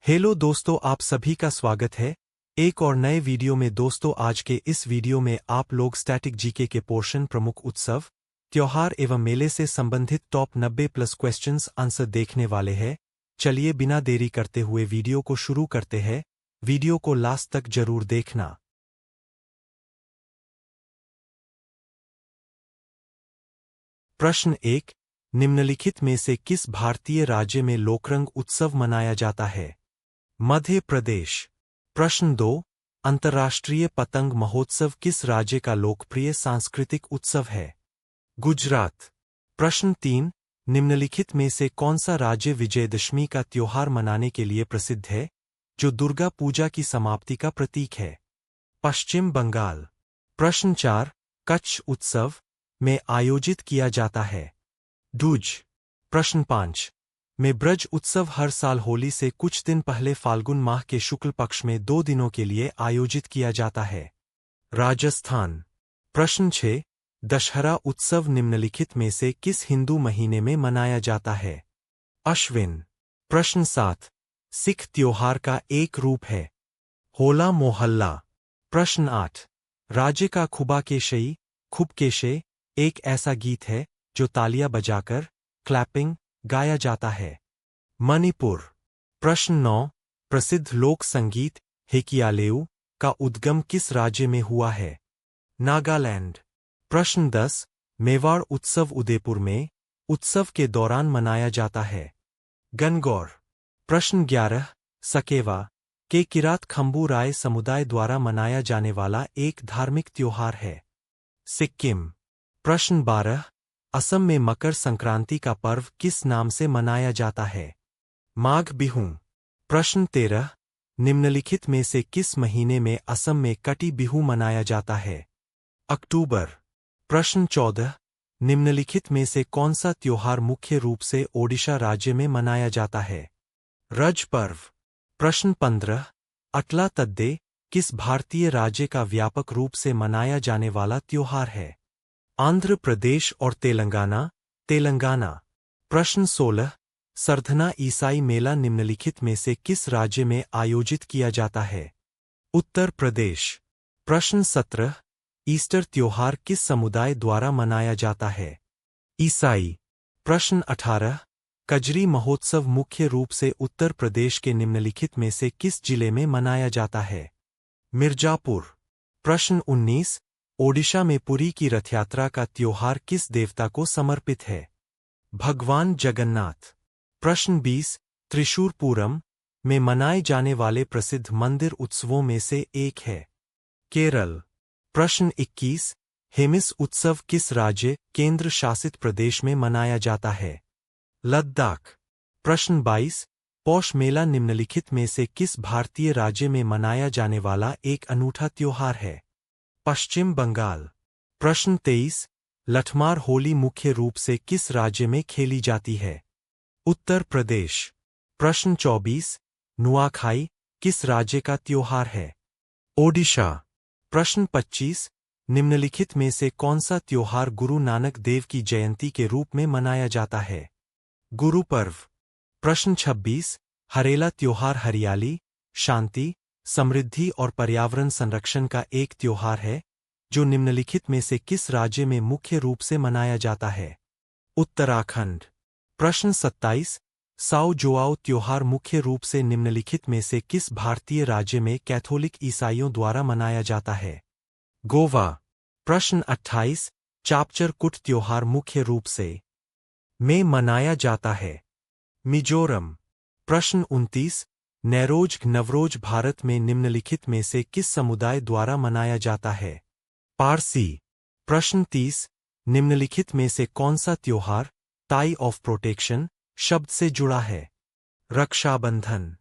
Hello दोस्तों, आप सभी का स्वागत है एक और नए वीडियो में। दोस्तों, आज के इस वीडियो में आप लोग स्टैटिक जीके के पोर्शन प्रमुख उत्सव, त्योहार एवं मेले से संबंधित टॉप 90+ क्वेश्चंस आंसर देखने वाले हैं। चलिए बिना देरी करते हुए वीडियो को शुरू करते हैं। वीडियो को लास्ट तक जरूर देखना। प्रश्न 1, निम्नलिखित में से किस भारतीय राज्य में लोकरंग उत्सव मनाया जाता है? मध्य प्रदेश। प्रश्न 2, अंतर्राष्ट्रीय पतंग महोत्सव किस राज्य का लोकप्रिय सांस्कृतिक उत्सव है? गुजरात। प्रश्न 3, निम्नलिखित में से कौन सा राज्य विजयदशमी का त्योहार मनाने के लिए प्रसिद्ध है, जो दुर्गा पूजा की समाप्ति का प्रतीक है? पश्चिम बंगाल। प्रश्न 4, कच्छ उत्सव में आयोजित किया जाता है? डूज। प्रश्न 5, में ब्रज उत्सव हर साल होली से कुछ दिन पहले फाल्गुन माह के शुक्ल पक्ष में 2 दिनों के लिए आयोजित किया जाता है? राजस्थान। प्रश्न 6, दशहरा उत्सव निम्नलिखित में से किस हिंदू महीने में मनाया जाता है? अश्विन। प्रश्न 7, सिख त्योहार का एक रूप है? होला मोहल्ला। प्रश्न 8, राज्य का खुबा केशई खुब केशे एक ऐसा गीत है जो तालियां बजाकर क्लैपिंग गाया जाता है? मणिपुर। प्रश्न 9, प्रसिद्ध लोक संगीत हेकियालेउ का उद्गम किस राज्य में हुआ है? नागालैंड। प्रश्न 10, मेवाड़ उत्सव उदयपुर में उत्सव के दौरान मनाया जाता है? गणगौर। प्रश्न 11, सकेवा के किरात खंबू राय समुदाय द्वारा मनाया जाने वाला एक धार्मिक त्योहार है? सिक्किम। प्रश्न 12, असम में मकर संक्रांति का पर्व किस नाम से मनाया जाता है? माघ बिहू। प्रश्न 13, निम्नलिखित में से किस महीने में असम में कटी बिहू मनाया जाता है? अक्टूबर। प्रश्न 14, निम्नलिखित में से कौन सा त्योहार मुख्य रूप से ओडिशा राज्य में मनाया जाता है? रज पर्व। प्रश्न 15, अटला तद्दे किस भारतीय राज्य का व्यापक रूप से मनाया जाने वाला त्योहार है? आंध्र प्रदेश और तेलंगाना। तेलंगाना। प्रश्न 16, सरधना ईसाई मेला निम्नलिखित में से किस राज्य में आयोजित किया जाता है? उत्तर प्रदेश। प्रश्न 17, ईस्टर त्योहार किस समुदाय द्वारा मनाया जाता है? ईसाई। प्रश्न 18, कजरी महोत्सव मुख्य रूप से उत्तर प्रदेश के निम्नलिखित में से किस जिले में मनाया जाता है? मिर्जापुर। प्रश्न 19, ओडिशा में पुरी की रथयात्रा का त्योहार किस देवता को समर्पित है? भगवान जगन्नाथ। प्रश्न 20, त्रिशूर पूरम में मनाए जाने वाले प्रसिद्ध मंदिर उत्सवों में से एक है? केरल। प्रश्न 21, हेमिस उत्सव किस राज्य केंद्र शासित प्रदेश में मनाया जाता है? लद्दाख। प्रश्न 22, पौष मेला निम्नलिखित में से किस भारतीय राज्य में मनाया जाने वाला एक अनूठा त्योहार है? पश्चिम बंगाल। प्रश्न 23, लठमार होली मुख्य रूप से किस राज्य में खेली जाती है? उत्तर प्रदेश। प्रश्न 24, नुआखाई किस राज्य का त्योहार है? ओडिशा। प्रश्न 25, निम्नलिखित में से कौन सा त्योहार गुरु नानक देव की जयंती के रूप में मनाया जाता है? गुरु पर्व। प्रश्न 26, हरेला त्योहार हरियाली, शांति, समृद्धि और पर्यावरण संरक्षण का एक त्योहार है जो निम्नलिखित में से किस राज्य में मुख्य रूप से मनाया जाता है? उत्तराखंड। प्रश्न 27, साओ जोआओ त्योहार मुख्य रूप से निम्नलिखित में से किस भारतीय राज्य में कैथोलिक ईसाइयों द्वारा मनाया जाता है? गोवा। प्रश्न 28, चापचर कुट त्योहार मुख्य रूप से में मनाया जाता है? मिजोरम। प्रश्न 29, नैरोज नवरोज भारत में निम्नलिखित में से किस समुदाय द्वारा मनाया जाता है? पारसी। प्रश्न 30, निम्नलिखित में से कौन सा त्योहार टाई ऑफ प्रोटेक्शन शब्द से जुड़ा है? रक्षाबंधन।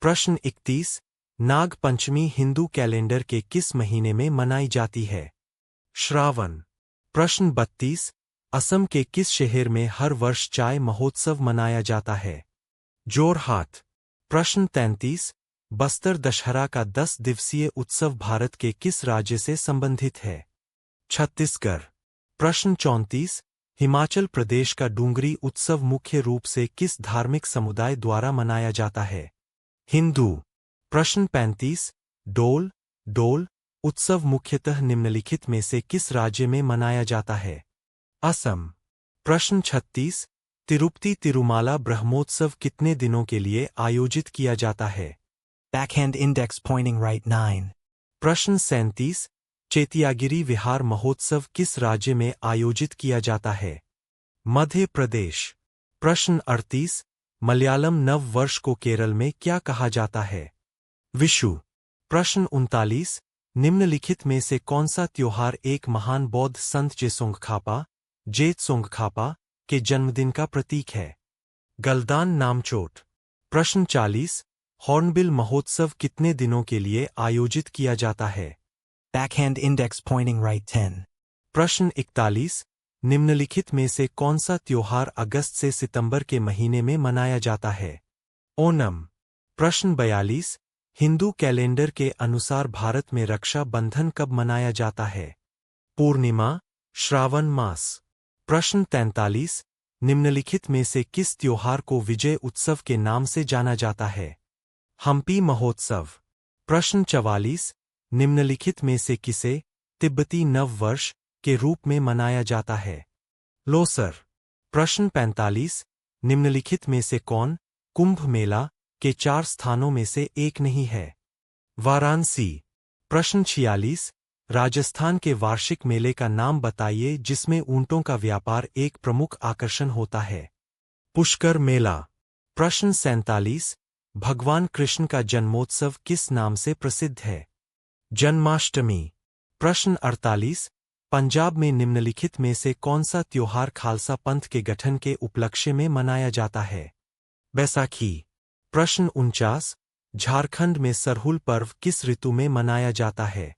प्रश्न 31, नाग पंचमी हिंदू कैलेंडर के किस महीने में मनाई जाती है? श्रावण। प्रश्न 32, असम के किस शहर में हर वर्ष चाय महोत्सव मनाया जाता है? जोरहाट। प्रश्न 33, बस्तर दशहरा का 10 दिवसीय उत्सव भारत के किस राज्य से संबंधित है? छत्तीसगढ़। प्रश्न 34, हिमाचल प्रदेश का डूंगरी उत्सव मुख्य रूप से किस धार्मिक समुदाय द्वारा मनाया जाता है? हिंदू। प्रश्न 35। डोल डोल उत्सव मुख्यतः निम्नलिखित में से किस राज्य में मनाया जाता है? असम। प्रश्न 36। तिरुपति तिरुमाला ब्रह्मोत्सव कितने दिनों के लिए आयोजित किया जाता है? Backhand index pointing right 9. प्रश्न 37। चेतियागिरी विहार महोत्सव किस राज्य में आयोजित किया जाता है? मध्य प्रदेश। प्रश्न 38। मलयालम नव वर्ष को केरल में क्या कहा जाता है? विशु। प्रश्न 39। निम्नलिखित में से कौन सा त्योहार एक महान बौद्ध संत जेत्सोंगखापा के जन्मदिन का प्रतीक है? गलदान नामचोट। प्रश्न 40। हॉर्नबिल महोत्सव कितने दिनों के लिए आयोजित किया जाता है? Backhand index pointing right 10. प्रश्न 41। निम्नलिखित में से कौन सा त्योहार अगस्त से सितंबर के महीने में मनाया जाता है? ओणम। प्रश्न 42। हिंदू कैलेंडर के अनुसार भारत में रक्षा बंधन कब मनाया जाता है? पूर्णिमा, श्रावण मास। प्रश्न 43। निम्नलिखित में से किस त्योहार को विजय उत्सव के नाम से जाना जाता है? हम्पी महोत्सव। प्रश्न 44। निम्नलिखित में से किसे तिब्बती नव वर्ष के रूप में मनाया जाता है? लोसर। प्रश्न 45। निम्नलिखित में से कौन कुंभ मेला के 4 स्थानों में से एक नहीं है? वाराणसी। प्रश्न 46। राजस्थान के वार्षिक मेले का नाम बताइए जिसमें ऊंटों का व्यापार एक प्रमुख आकर्षण होता है? पुष्कर मेला। प्रश्न 47। भगवान कृष्ण का जन्मोत्सव किस नाम से प्रसिद्ध है? जन्माष्टमी। प्रश्न 48। पंजाब में निम्नलिखित में से कौन सा त्योहार खालसा पंथ के गठन के उपलक्ष्य में मनाया जाता है? बैसाखी। प्रश्न 49। झारखंड में सरहुल पर्व किस ऋतु में मनाया जाता है?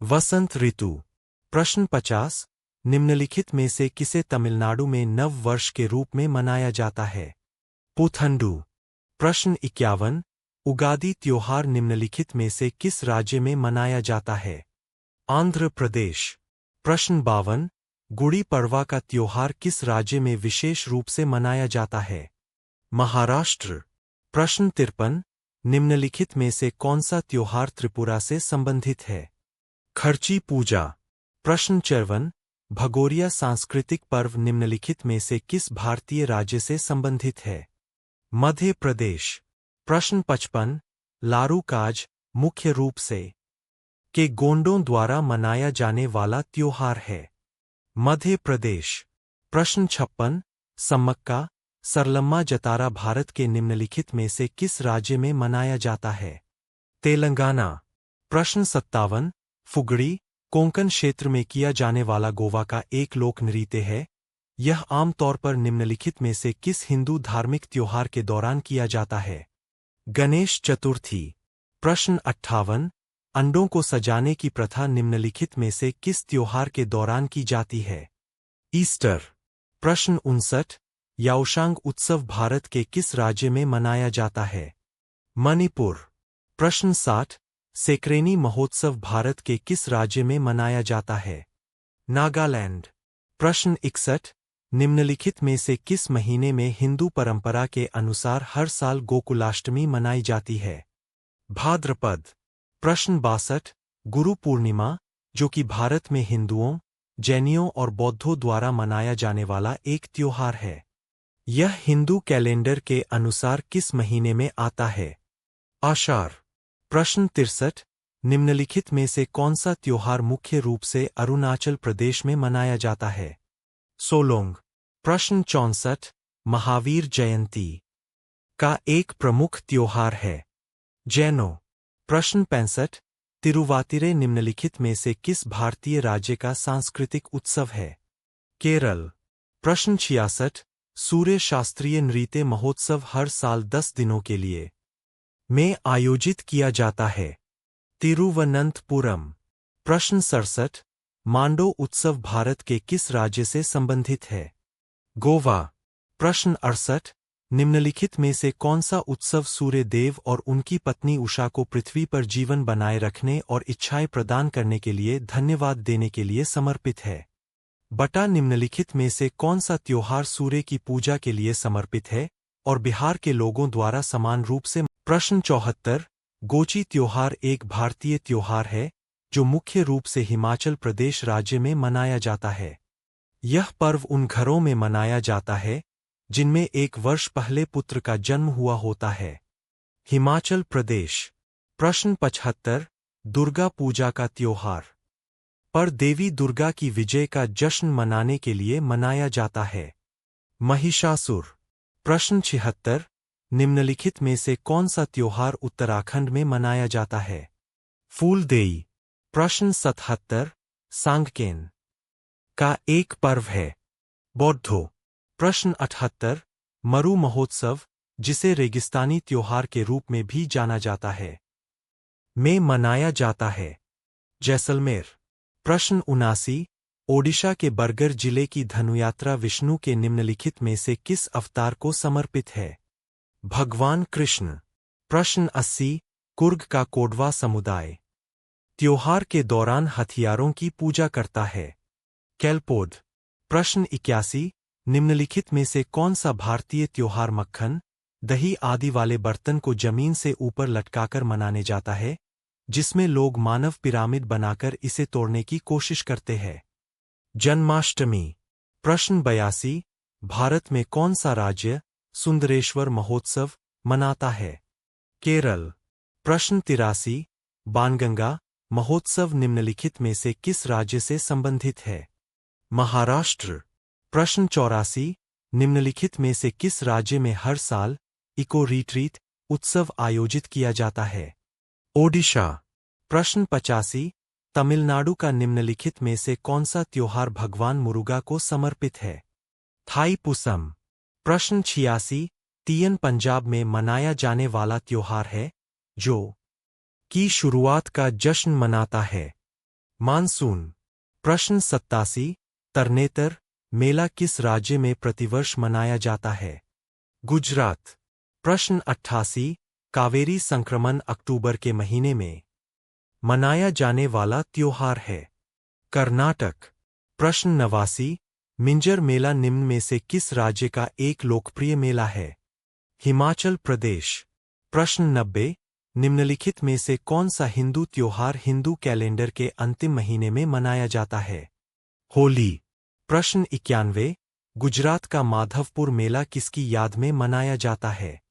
वसंत ऋतु। प्रश्न 50। निम्नलिखित में से किसे तमिलनाडु में नव वर्ष के रूप में मनाया जाता है? पुथंडू। प्रश्न 51। उगादि त्योहार निम्नलिखित में से किस राज्य में मनाया जाता है? आंध्र प्रदेश। प्रश्न 52। गुड़ी पड़वा का त्योहार किस राज्य में विशेष रूप से मनाया जाता है? महाराष्ट्र। प्रश्न 53। निम्नलिखित में से कौन सा त्योहार त्रिपुरा से संबंधित है? खर्ची पूजा। प्रश्न 54। भगोरिया सांस्कृतिक पर्व निम्नलिखित में से किस भारतीय राज्य से संबंधित है? मध्य प्रदेश। प्रश्न 55। लारू काज मुख्य रूप से के गोंडों द्वारा मनाया जाने वाला त्योहार है? मध्य प्रदेश। प्रश्न 56। सम्मक्का सरलम्मा जतारा भारत के निम्नलिखित में से किस राज्य में मनाया जाता है? तेलंगाना। प्रश्न 57। फुगड़ी कोंकण क्षेत्र में किया जाने वाला गोवा का एक लोक नृत्य है। यह आमतौर पर निम्नलिखित में से किस हिंदू धार्मिक त्योहार के दौरान किया जाता है? गणेश चतुर्थी। प्रश्न 58। अंडों को सजाने की प्रथा निम्नलिखित में से किस त्योहार के दौरान की जाती है? ईस्टर। प्रश्न 59। याओशांग उत्सव भारत के किस राज्य में मनाया जाता है? मणिपुर। प्रश्न 60। सेक्रेनी महोत्सव भारत के किस राज्य में मनाया जाता है? नागालैंड। प्रश्न 61। निम्नलिखित में से किस महीने में हिंदू परंपरा के अनुसार हर साल गोकुलाष्टमी मनाई जाती है? भाद्रपद। प्रश्न 62। गुरु पूर्णिमा जो कि भारत में हिंदुओं, जैनियों और बौद्धों द्वारा मनाया जाने वाला एक त्योहार है। यह हिंदू कैलेंडर के अनुसार किस महीने में आता है? आषाढ़। प्रश्न 63। निम्नलिखित में से कौन सा त्योहार मुख्य रूप से अरुणाचल प्रदेश में मनाया जाता है? सोलोंग। प्रश्न 64। महावीर जयंती का एक प्रमुख त्योहार है? जैनों। प्रश्न 65। तिरुवातिरे निम्नलिखित में से किस भारतीय राज्य का सांस्कृतिक उत्सव है? केरल। प्रश्न 66। सूर्य शास्त्रीय नृत्य महोत्सव हर साल 10 दिनों के लिए में आयोजित किया जाता है? तिरुवनंतपुरम। प्रश्न 67। मांडो उत्सव भारत के किस राज्य से संबंधित है? गोवा। प्रश्न 68। निम्नलिखित में से कौन सा उत्सव सूर्य देव और उनकी पत्नी उषा को पृथ्वी पर जीवन बनाए रखने और इच्छाएं प्रदान करने के लिए धन्यवाद देने के लिए समर्पित है? बटा निम्नलिखित में से कौन सा त्योहार सूर्य की पूजा के लिए समर्पित है और बिहार के लोगों द्वारा समान रूप से प्रश्न 74। गोची त्योहार एक भारतीय त्योहार है जो मुख्य रूप से हिमाचल प्रदेश राज्य में मनाया जाता है। यह पर्व उन घरों में मनाया जाता है जिनमें एक वर्ष पहले पुत्र का जन्म हुआ होता है। हिमाचल प्रदेश। प्रश्न 75। दुर्गा पूजा का त्योहार पर देवी दुर्गा की विजय का जश्न मनाने के लिए मनाया जाता है। महिषासुर। प्रश्न 76। निम्नलिखित में से कौन सा त्योहार उत्तराखंड में मनाया जाता है? फूलदेई। प्रश्न 77। सांगकेन का एक पर्व है। बौद्धो। प्रश्न 78। मरु महोत्सव, जिसे रेगिस्तानी त्योहार के रूप में भी जाना जाता है, में मनाया जाता है। जैसलमेर। प्रश्न 79। ओडिशा के बरगढ़ जिले की धनुयात्रा विष्णु के निम्नलिखित में से किस अवतार को समर्पित है? भगवान कृष्ण। प्रश्न 80। कुर्ग का कोडवा समुदाय त्योहार के दौरान हथियारों की पूजा करता है। कैलपोड। प्रश्न 81। निम्नलिखित में से कौन सा भारतीय त्योहार मक्खन, दही आदि वाले बर्तन को जमीन से ऊपर लटकाकर मनाने जाता है, जिसमें लोग मानव पिरामिड बनाकर इसे तोड़ने की कोशिश करते हैं? जन्माष्टमी। प्रश्न 82। भारत में कौन सा राज्य सुंदरेश्वर महोत्सव मनाता है? केरल। प्रश्न 83। बाणगंगा महोत्सव निम्नलिखित में से किस राज्य से संबंधित है? महाराष्ट्र। प्रश्न 84। निम्नलिखित में से किस राज्य में हर साल इको रिट्रीट उत्सव आयोजित किया जाता है? ओडिशा। प्रश्न 85। तमिलनाडु का निम्नलिखित में से कौन सा त्योहार भगवान मुरुगा को समर्पित है? थाई पुसम। प्रश्न 86। तीयन पंजाब में मनाया जाने वाला त्योहार है जो की शुरुआत का जश्न मनाता है? मानसून। प्रश्न 87। तरनेतर मेला किस राज्य में प्रतिवर्ष मनाया जाता है? गुजरात। प्रश्न 88। कावेरी संक्रमण अक्टूबर के महीने में मनाया जाने वाला त्योहार है। कर्नाटक। प्रश्न 89। मिंजर मेला निम्न में से किस राज्य का एक लोकप्रिय मेला है? हिमाचल प्रदेश। प्रश्न 90। निम्नलिखित में से कौन सा हिंदू त्योहार हिंदू कैलेंडर के अंतिम महीने में मनाया जाता है? होली। प्रश्न 91। गुजरात का माधवपुर मेला किसकी याद में मनाया जाता है?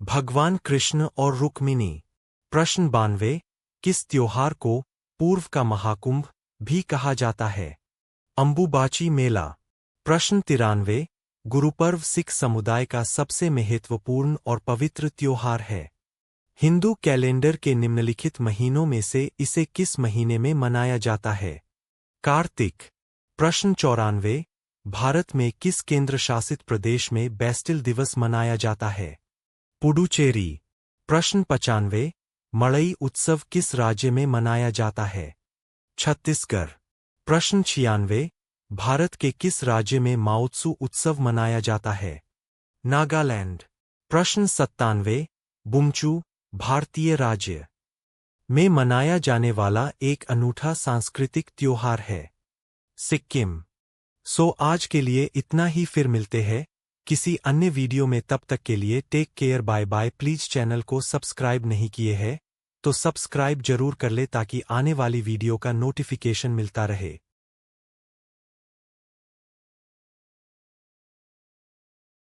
भगवान कृष्ण और रुक्मिणी। प्रश्न 92। किस त्योहार को पूर्व का महाकुंभ भी कहा जाता है? अंबुबाची मेला। प्रश्न 93। गुरुपर्व सिख समुदाय का सबसे महत्वपूर्ण और पवित्र त्योहार है। हिंदू कैलेंडर के निम्नलिखित महीनों में से इसे किस महीने में मनाया जाता है? कार्तिक। प्रश्न 94। भारत में किस केंद्र शासित प्रदेश में बैस्टिल दिवस मनाया जाता है? पुडुचेरी। प्रश्न 95। मड़ई उत्सव किस राज्य में मनाया जाता है? छत्तीसगढ़। प्रश्न 96। भारत के किस राज्य में माओत्सु उत्सव मनाया जाता है? नागालैंड। प्रश्न 97। बुमचू भारतीय राज्य में मनाया जाने वाला एक अनूठा सांस्कृतिक त्योहार है। सिक्किम। आज के लिए इतना ही, फिर मिलते हैं किसी अन्य वीडियो में। तब तक के लिए take care, bye bye. Please channel को सब्सक्राइब नहीं किए हैं तो सब्सक्राइब जरूर कर ले ताकि आने वाली वीडियो का नोटिफिकेशन मिलता रहे।